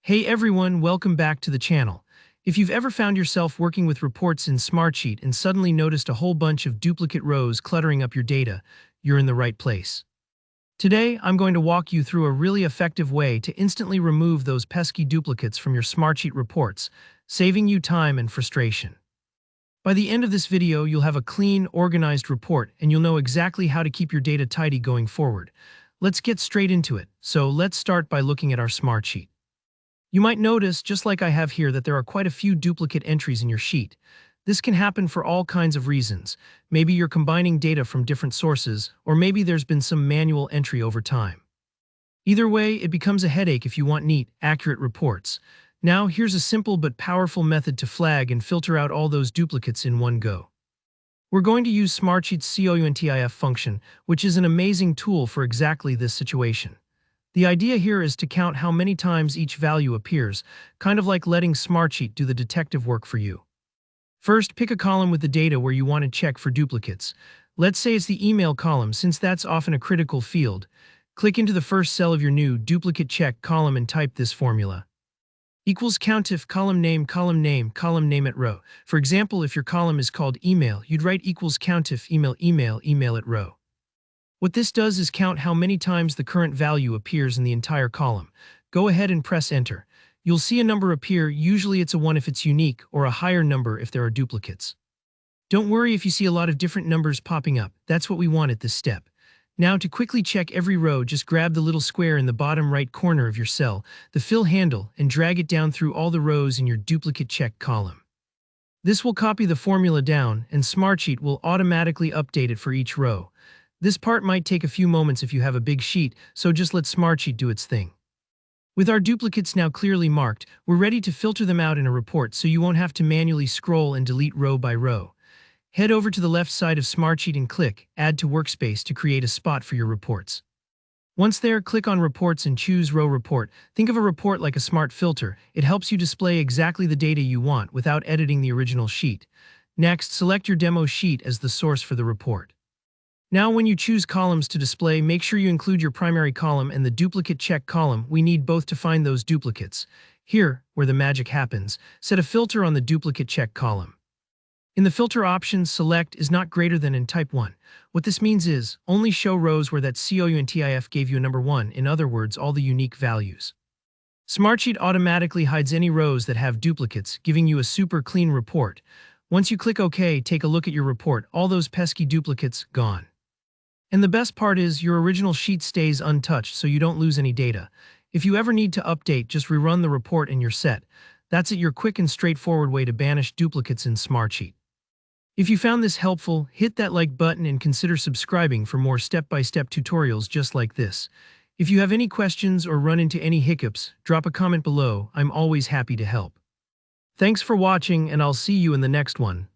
Hey everyone, welcome back to the channel. If you've ever found yourself working with reports in Smartsheet and suddenly noticed a whole bunch of duplicate rows cluttering up your data, you're in the right place. Today, I'm going to walk you through a really effective way to instantly remove those pesky duplicates from your Smartsheet reports, saving you time and frustration. By the end of this video, you'll have a clean, organized report and you'll know exactly how to keep your data tidy going forward. Let's get straight into it. So let's start by looking at our Smartsheet. You might notice, just like I have here, that there are quite a few duplicate entries in your sheet. This can happen for all kinds of reasons. Maybe you're combining data from different sources, or maybe there's been some manual entry over time. Either way, it becomes a headache if you want neat, accurate reports. Now, here's a simple but powerful method to flag and filter out all those duplicates in one go. We're going to use Smartsheet's COUNTIF function, which is an amazing tool for exactly this situation. The idea here is to count how many times each value appears, kind of like letting Smartsheet do the detective work for you. First, pick a column with the data where you want to check for duplicates. Let's say it's the email column, since that's often a critical field. Click into the first cell of your new duplicate check column and type this formula. Equals COUNTIF column name at row. For example, if your column is called email, you'd write equals COUNTIF email at row. What this does is count how many times the current value appears in the entire column. Go ahead and press enter. You'll see a number appear, usually it's a 1 if it's unique, or a higher number if there are duplicates. Don't worry if you see a lot of different numbers popping up, that's what we want at this step. Now to quickly check every row, just grab the little square in the bottom right corner of your cell, the fill handle, and drag it down through all the rows in your duplicate check column. This will copy the formula down, and Smartsheet will automatically update it for each row. This part might take a few moments if you have a big sheet, so just let Smartsheet do its thing. With our duplicates now clearly marked, we're ready to filter them out in a report so you won't have to manually scroll and delete row by row. Head over to the left side of Smartsheet and click Add to Workspace to create a spot for your reports. Once there, click on Reports and choose Row Report. Think of a report like a smart filter. It helps you display exactly the data you want without editing the original sheet. Next, select your demo sheet as the source for the report. Now when you choose columns to display, make sure you include your primary column and the duplicate check column. We need both to find those duplicates. Here, where the magic happens, set a filter on the duplicate check column. In the filter options, select is not greater than and type 1. What this means is, only show rows where that COUNTIF gave you a number 1, in other words, all the unique values. Smartsheet automatically hides any rows that have duplicates, giving you a super clean report. Once you click OK, take a look at your report, all those pesky duplicates gone. And the best part is, your original sheet stays untouched so you don't lose any data. If you ever need to update, just rerun the report and you're set. That's your quick and straightforward way to banish duplicates in Smartsheet. If you found this helpful, hit that like button and consider subscribing for more step-by-step tutorials just like this. If you have any questions or run into any hiccups, drop a comment below. I'm always happy to help. Thanks for watching, and I'll see you in the next one.